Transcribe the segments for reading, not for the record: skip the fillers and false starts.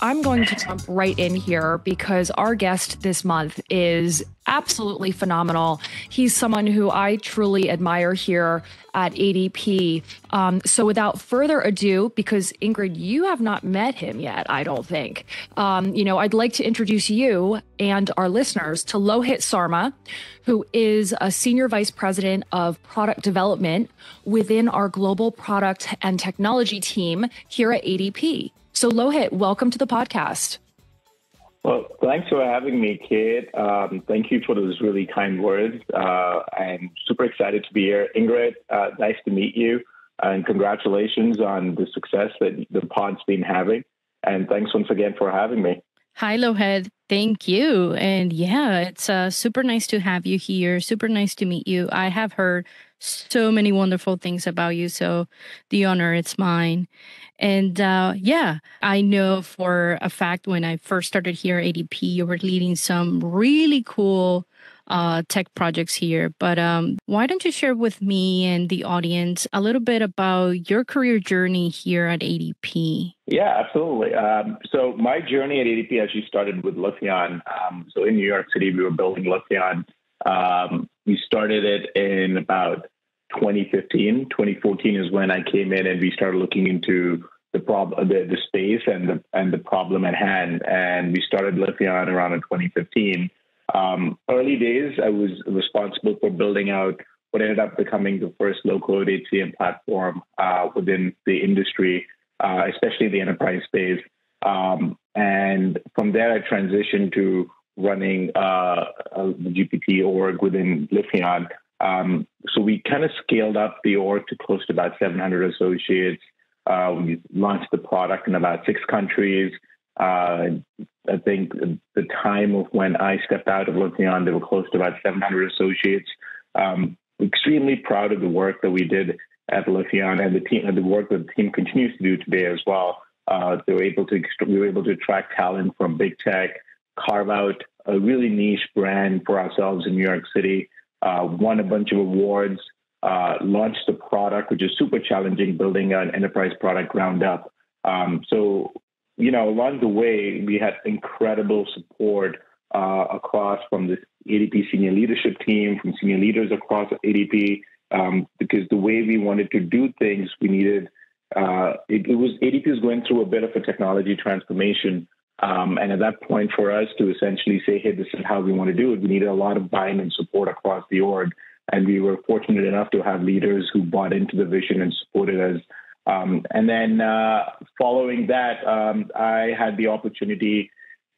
I'm going to jump right in here because our guest this month is absolutely phenomenal. He's someone who I truly admire here at ADP. So without further ado, because Ingrid, you have not met him yet, I don't think. I'd like to introduce you and our listeners to Lohit Sarma, who is a Senior Vice President of Product Development within our Global Product and Technology team here at ADP. So Lohit, welcome to the podcast. Well, thanks for having me, Kate. Thank you for those really kind words. I'm super excited to be here. Ingrid, nice to meet you. And congratulations on the success that the pod's been having. And thanks once again for having me. Hi, Lohit. Thank you. And yeah, it's super nice to have you here. Super nice to meet you. I have heard so many wonderful things about you. So the honor, it's mine. And I know for a fact when I first started here at ADP, you were leading some really cool tech projects here. But why don't you share with me and the audience a little bit about your career journey here at ADP? Yeah, absolutely. So my journey at ADP actually started with Lithion. So in New York City, we were building Lithion. We started it in about 2015. 2014 is when I came in and we started looking into the space and the problem at hand. And we started Lithion around in 2015. Early days, I was responsible for building out what ended up becoming the first low-code HCM platform within the industry, especially the enterprise space. And from there, I transitioned to running the GPT org within Lithion. So we kind of scaled up the org to close to about 700 associates. We launched the product in about 6 countries. I think the time of when I stepped out of Lithion, there were close to about 700 associates. Extremely proud of the work that we did at Lithion and the team, and the work that the team continues to do today as well. We were able to attract talent from big tech, carve out a really niche brand for ourselves in New York City, won a bunch of awards, launched the product, which is super challenging, building an enterprise product ground up. Along the way, we had incredible support across from the ADP senior leadership team, from senior leaders across ADP, because the way we wanted to do things, we needed, ADP was going through a bit of a technology transformation. And at that point for us to essentially say, hey, this is how we want to do it, we needed a lot of buy-in and support across the org. And we were fortunate enough to have leaders who bought into the vision and supported us. And then following that, I had the opportunity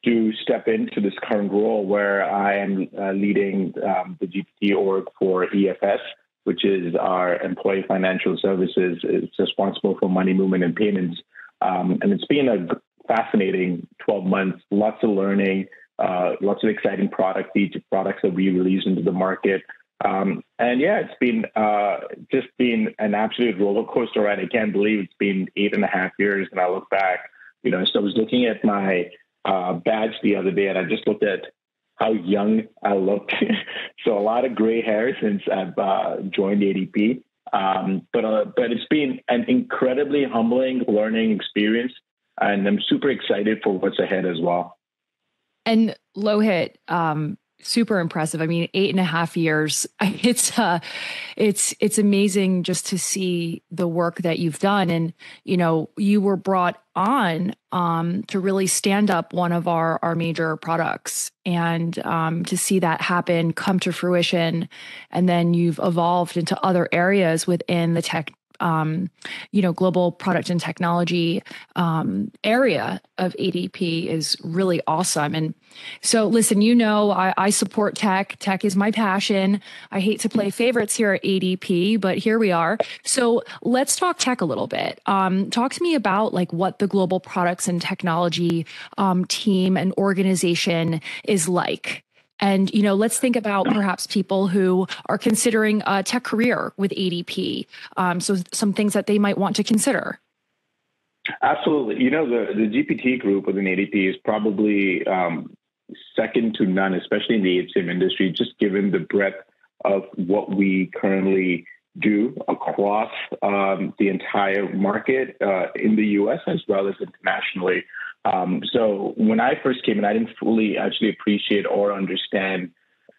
to step into this current role where I am leading the GPT org for EFS, which is our employee financial services. It's responsible for money movement and payments. And it's been a fascinating 12 months, lots of learning, lots of exciting products that we release into the market. It's been just been an absolute roller coaster ride. I can't believe it's been 8.5 years. And I look back, so I was looking at my badge the other day and I just looked at how young I look. So a lot of gray hair since I've joined ADP. But it's been an incredibly humbling learning experience. And I'm super excited for what's ahead as well. And Lohit, super impressive. I mean, 8.5 years. It's amazing just to see the work that you've done. And, you were brought on to really stand up one of our major products and to see that happen, come to fruition. And then you've evolved into other areas within the tech global product and technology area of ADP is really awesome. And so listen, I support tech. Tech is my passion. I hate to play favorites here at ADP, but here we are. So let's talk tech a little bit. Talk to me about what the global products and technology team and organization is like. And, let's think about perhaps people who are considering a tech career with ADP. So some things that they might want to consider. Absolutely. The GPT group within ADP is probably second to none, especially in the HCM industry, just given the breadth of what we currently do across the entire market in the US as well as internationally. So when I first came in, I didn't fully actually appreciate or understand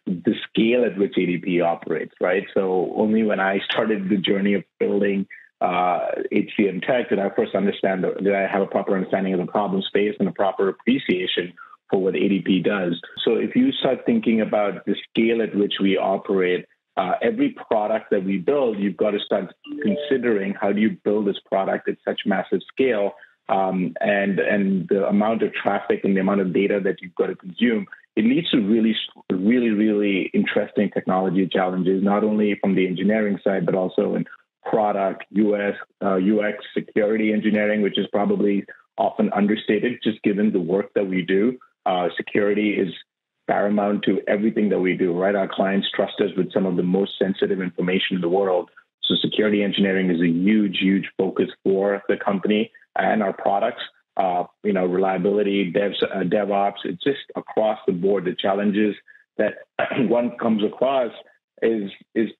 the scale at which ADP operates, right? So only when I started the journey of building HCM tech did I first understand, did I have a proper understanding of the problem space and a proper appreciation for what ADP does. So if you start thinking about the scale at which we operate, every product that we build, you've got to start considering how do you build this product at such massive scale, and the amount of traffic and the amount of data that you've got to consume. It leads to really interesting technology challenges, not only from the engineering side, but also in product, UX, security engineering, which is probably often understated, just given the work that we do. Security is paramount to everything that we do, right? Our clients trust us with some of the most sensitive information in the world. So security engineering is a huge focus for the company and our products. Reliability, DevOps, it's just across the board. The challenges that one comes across is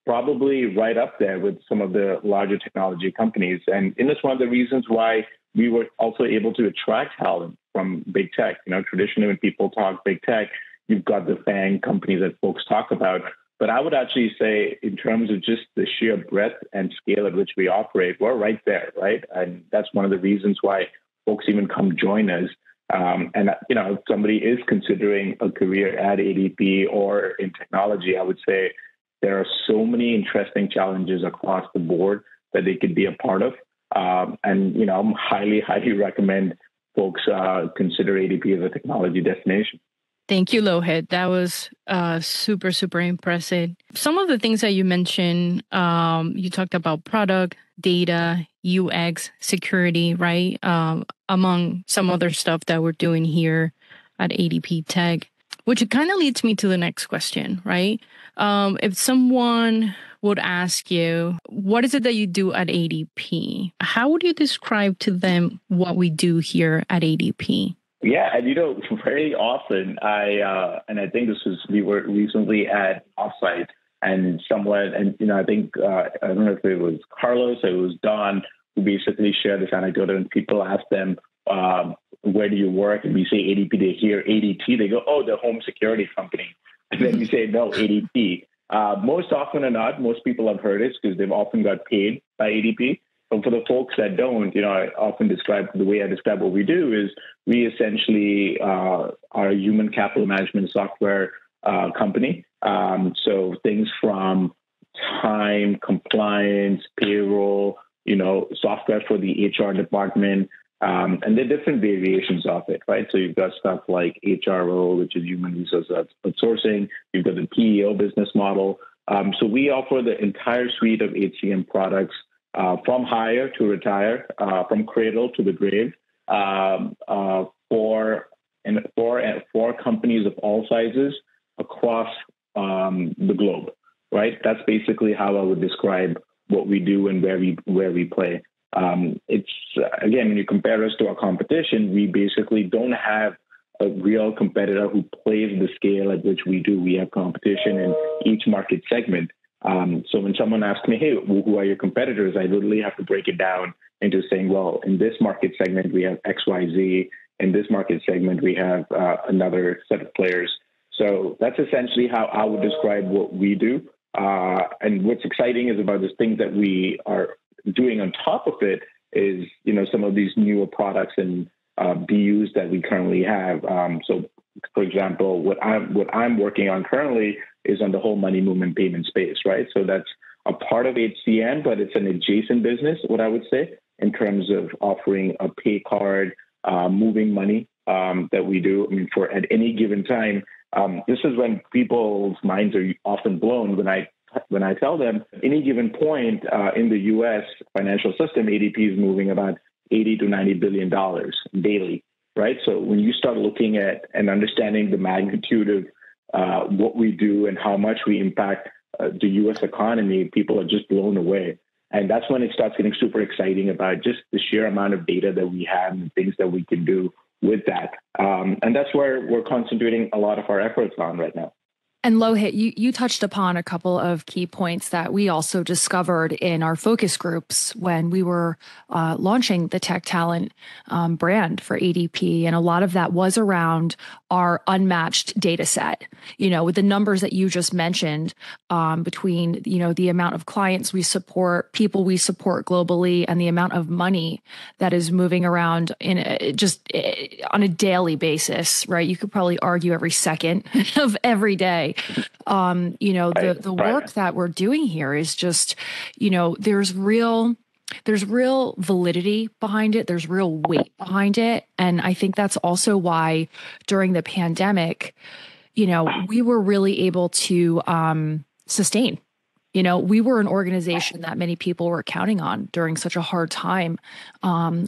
probably right up there with some of the larger technology companies. And it's one of the reasons why we were also able to attract talent from big tech. Traditionally when people talk big tech, you've got the FANG companies that folks talk about. But I would actually say in terms of just the sheer breadth and scale at which we operate, we're right there, right? And that's one of the reasons why folks even come join us. If somebody is considering a career at ADP or in technology, I would say there are so many interesting challenges across the board that they could be a part of. I'm highly recommend folks consider ADP as a technology destination. Thank you, Lohit. That was super impressive. Some of the things that you mentioned, you talked about product, data, UX, security, right? Among some other stuff that we're doing here at ADP Tech, which kind of leads me to the next question, right? If someone would ask you, what is it that you do at ADP? How would you describe to them what we do here at ADP? Yeah, and very often I think we were recently at offsite and someone, and I think I don't know if it was Carlos or it was Don who basically shared this anecdote, and people ask them, where do you work? And we say ADP, they hear ADT, they go, oh, the home security company. And then we say, no, ADP. Most often or not, most people have heard it because they've often got paid by ADP. But for the folks that don't, I often describe what we do is we essentially are a human capital management software company. So things from time, compliance, payroll, software for the HR department, and there are different variations of it, right? So you've got stuff like HRO, which is human resource outsourcing. You've got the PEO business model. So we offer the entire suite of HCM products, from hire to retire, from cradle to the grave, for companies of all sizes across the globe, right? That's basically how I would describe what we do and where we play. It's again, when you compare us to our competition, we basically don't have a real competitor who plays the scale at which we do. We have competition in each market segment. So when someone asks me, hey, who are your competitors? I literally have to break it down into saying, well, in this market segment, we have XYZ. In this market segment, we have another set of players. So that's essentially how I would describe what we do. And what's exciting is about this thing that we are doing on top of it is, some of these newer products and BUs that we currently have. So, for example, what I'm working on currently is on the whole money movement payment space, right? So that's a part of HCM, but it's an adjacent business, what I would say, in terms of offering a pay card, moving money that we do. I mean, for at any given time, this is when people's minds are often blown when I tell them any given point in the U.S. financial system, ADP is moving about $80 to $90 billion daily, right? So when you start looking at and understanding the magnitude of what we do and how much we impact the U.S. economy, people are just blown away. And that's when it starts getting super exciting about just the sheer amount of data that we have and things that we can do with that. And that's where we're concentrating a lot of our efforts on right now. And Lohit, you touched upon a couple of key points that we also discovered in our focus groups when we were launching the tech talent brand for ADP. And a lot of that was around our unmatched data set, with the numbers that you just mentioned, between, the amount of clients we support, people we support globally, and the amount of money that is moving around on a daily basis, right? You could probably argue every second of every day. The work that we're doing here is just, there's real validity behind it. There's real weight behind it. And I think that's also why during the pandemic, we were really able to sustain. We were an organization that many people were counting on during such a hard time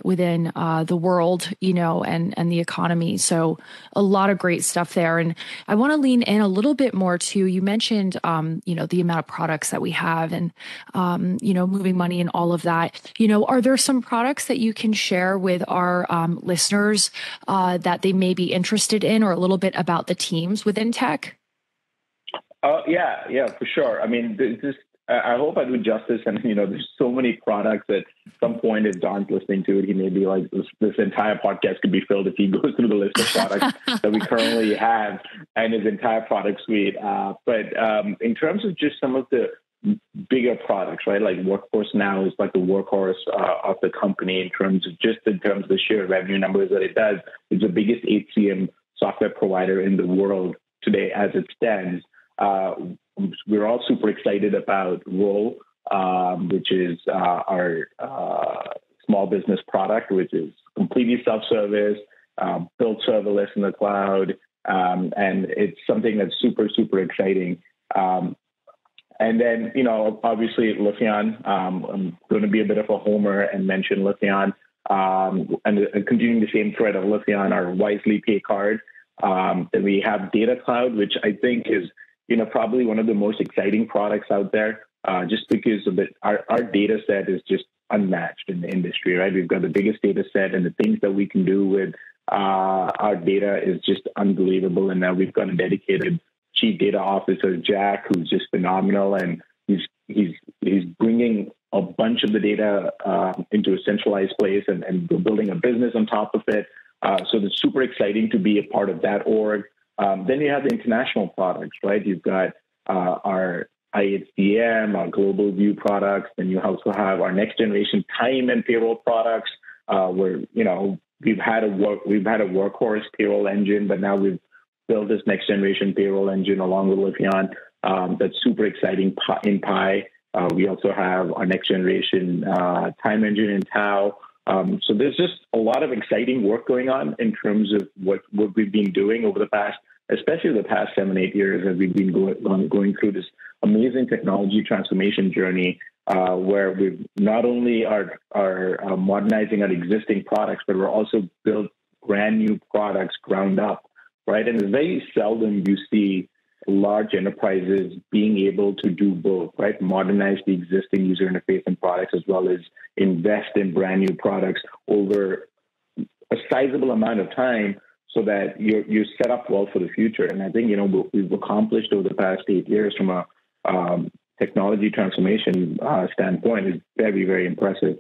within the world, and the economy. So a lot of great stuff there. And I want to lean in a little bit more to, you mentioned, the amount of products that we have and, moving money and all of that. Are there some products that you can share with our listeners that they may be interested in, or a little bit about the teams within tech? Yeah, for sure. I mean, I hope I do justice. And, there's so many products that at some point, if Don's listening to it, he may be like, this entire podcast could be filled if he goes through the list of products that we currently have and his entire product suite. But in terms of just some of the bigger products, right? Like Workforce Now is like the workhorse of the company in terms of the sheer revenue numbers that it does. It's the biggest HCM software provider in the world today as it stands. We're all super excited about Roll, which is our small business product, which is completely self-service, built serverless in the cloud, and it's something that's super, super exciting. And then, obviously, Lithion. I'm going to be a bit of a homer and mention Lithion, and continuing the same thread of Lithion, our Wisely Pay card. Then we have Data Cloud, which I think is probably one of the most exciting products out there, just because of our data set is just unmatched in the industry, right? We've got the biggest data set, and the things that we can do with our data is just unbelievable. And now we've got a dedicated chief data officer, Jack, who's just phenomenal, and he's bringing a bunch of the data into a centralized place, and we're building a business on top of it. So it's super exciting to be a part of that org. Then you have the international products, right? You've got our IHCM, our Global View products. Then you also have our next generation time and payroll products, where we've had a workhorse payroll engine, but now we've built this next generation payroll engine along with Lithion. That's super exciting in Pi. We also have our next generation time engine in Tau. So there's just a lot of exciting work going on in terms of what we've been doing over the past, especially the past 7-8 years, as we've been going through this amazing technology transformation journey, where we've not only are modernizing our existing products, but we're also built brand new products ground up, right? And it's very seldom you see large enterprises being able to do both, right? Modernize the existing user interface and products, as well as invest in brand new products over a sizable amount of time, so that you're set up well for the future. And I think what we've accomplished over the past 8 years from a technology transformation standpoint is very, very impressive.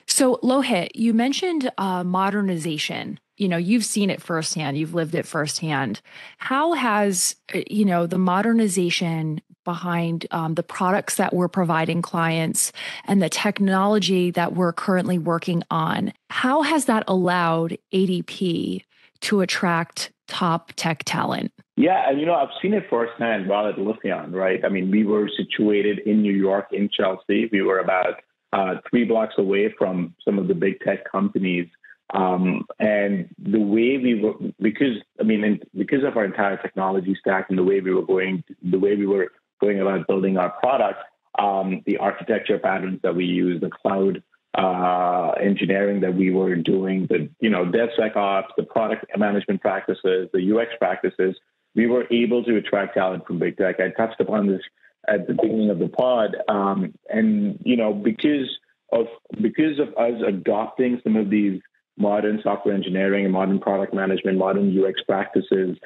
So Lohit, you mentioned modernization. You've seen it firsthand. You've lived it firsthand. How has, the modernization behind the products that we're providing clients and the technology that we're currently working on, how has that allowed ADP to attract top tech talent? Yeah, and I've seen it firsthand while at Lithion, right? I mean, we were situated in New York, in Chelsea. We were about 3 blocks away from some of the big tech companies. And the way we were, because of our entire technology stack and the way we were going about building our product, the architecture patterns that we use, the cloud engineering that we were doing, the DevSecOps, the product management practices, the UX practices, we were able to attract talent from big tech. I touched upon this at the beginning of the pod, and because of us adopting some of these modern software engineering, modern product management, modern UX practices,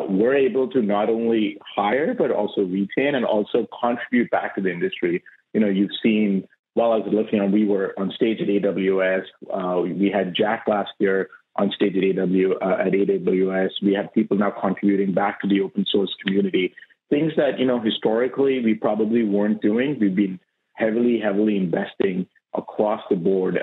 we're able to not only hire, but also retain and also contribute back to the industry. You've seen, while I was listening, we were on stage at AWS. We had Jack last year on stage at AWS. We have people now contributing back to the open source community. Things that, historically we probably weren't doing. We've been heavily investing across the board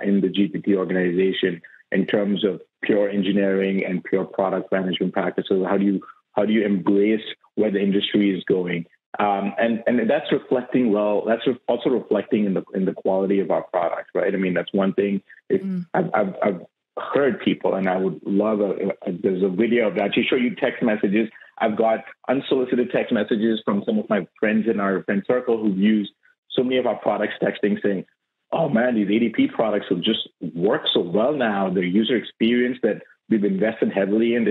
in the GPT organization in terms of pure engineering and pure product management practices. How do you embrace where the industry is going? And that's reflecting well. That's also reflecting in the quality of our product, right? I mean, that's one thing. I've heard people, and I would love there's a video of that to show you text messages. I've got unsolicited text messages from some of my friends in our friend circle who've used so many of our products, texting saying, "Oh man, these ADP products will just work so well now. Their user experience that we've invested heavily in.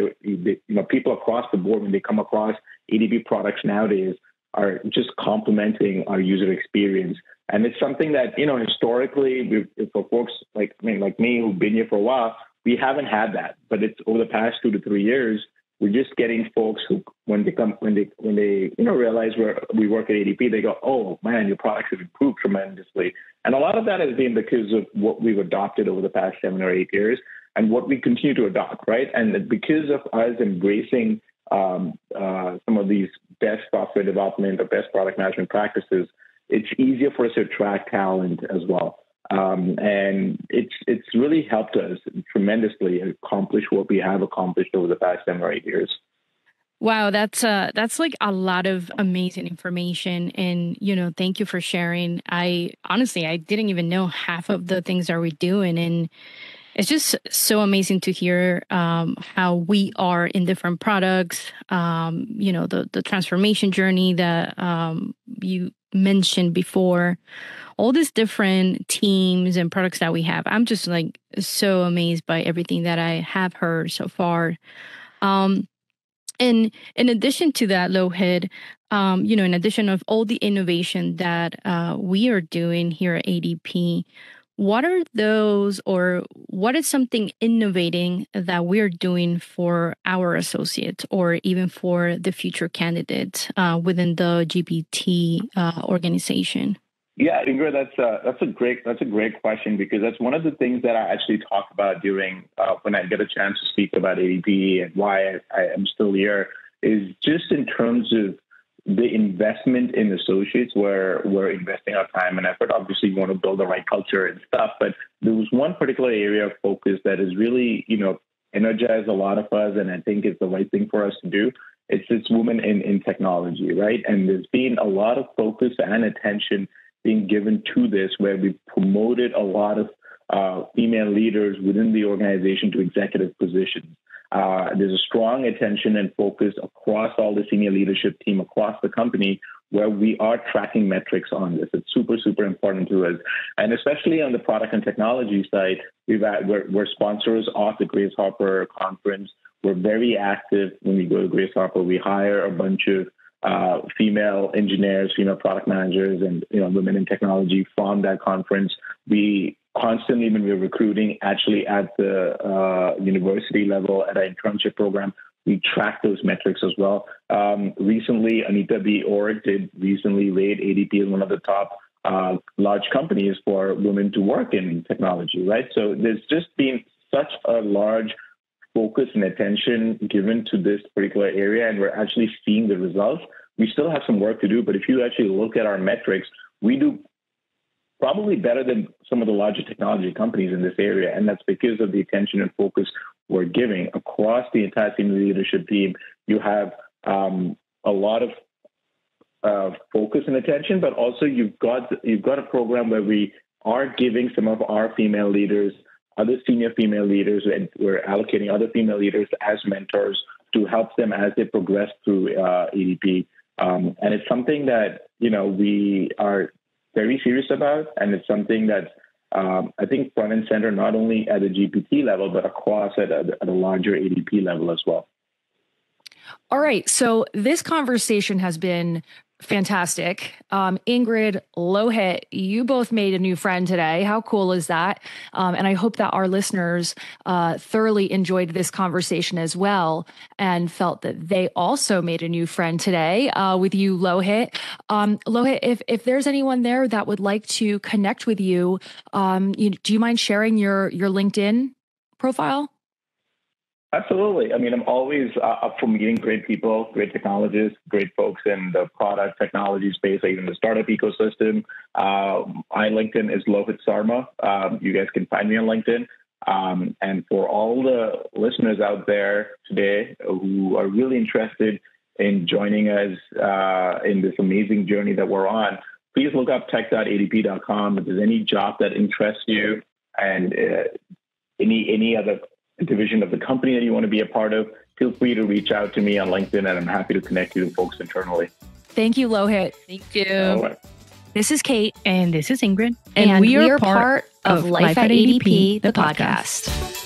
People across the board, when they come across ADP products nowadays, are just complementing our user experience." And it's something that, historically, for folks like me who've been here for a while, we haven't had that. But it's over the past 2 to 3 years, we're just getting folks who, when they realize we work at ADP, they go, "Oh man, your products have improved tremendously." And a lot of that has been because of what we've adopted over the past 7 or 8 years and what we continue to adopt, right? And because of us embracing some of these best software development or best product management practices, it's easier for us to attract talent as well. And it's really helped us tremendously accomplish what we have accomplished over the past 7 or 8 years. Wow, that's like a lot of amazing information, and thank you for sharing. I didn't even know half of the things that we're doing, and it's just so amazing to hear how we are in different products. The transformation journey that you mentioned before, all these different teams and products that we have. I'm just like so amazed by everything that I have heard so far. And in addition to that, Lohit, in addition of all the innovation that we are doing here at ADP, what are those, or what is something innovating that we're doing for our associates or even for the future candidates within the GPT organization? Yeah, Ingrid, that's a great question, because that's one of the things that I actually talk about during when I get a chance to speak about ADP and why I am still here, is just in terms of the investment in associates, where we're investing our time and effort. Obviously, you want to build the right culture and stuff, but there was one particular area of focus that has really, energized a lot of us, and I think it's the right thing for us to do. It's women in technology, right? And there's been a lot of focus and attention being given to this, where we've promoted a lot of female leaders within the organization to executive positions. There's a strong attention and focus across all the senior leadership team across the company, where we are tracking metrics on this. It's super, super important to us. And especially on the product and technology side, we're sponsors of the Grace Hopper conference. We're very active when we go to Grace Hopper. We hire a bunch of female engineers, female product managers, and women in technology from that conference. We constantly, when we're recruiting, actually at the university level at our internship program, we track those metrics as well. Recently, Anita B. Org did recently rate ADP as one of the top large companies for women to work in technology, right? So there's just been such a large focus and attention given to this particular area, and we're actually seeing the results. We still have some work to do, but if you actually look at our metrics, we do probably better than some of the larger technology companies in this area, and that's because of the attention and focus we're giving across the entire senior leadership team. You have a lot of focus and attention, but also you've got a program where we are giving some of our female leaders, other senior female leaders, and we're allocating other female leaders as mentors to help them as they progress through ADP. And it's something that, we are very serious about. And it's something that I think front and center, not only at the GPT level, but across at a larger ADP level as well. All right. So this conversation has been Fantastic. Ingrid, Lohit, you both made a new friend today. How cool is that? And I hope that our listeners thoroughly enjoyed this conversation as well and felt that they also made a new friend today with you, Lohit. Lohit, if there's anyone there that would like to connect with you, do you mind sharing your LinkedIn profile? Absolutely. I mean, I'm always up for meeting great people, great technologists, great folks in the product technology space, even the startup ecosystem. My LinkedIn is Lohit Sarma. You guys can find me on LinkedIn. And for all the listeners out there today who are really interested in joining us in this amazing journey that we're on, please look up tech.adp.com. If there's any job that interests you and any other division of the company that you want to be a part of, feel free to reach out to me on LinkedIn, and I'm happy to connect you to folks internally. Thank you, Lohit. Thank you. All right. This is Kate. And this is Ingrid. And we are part of Life at ADP, the podcast.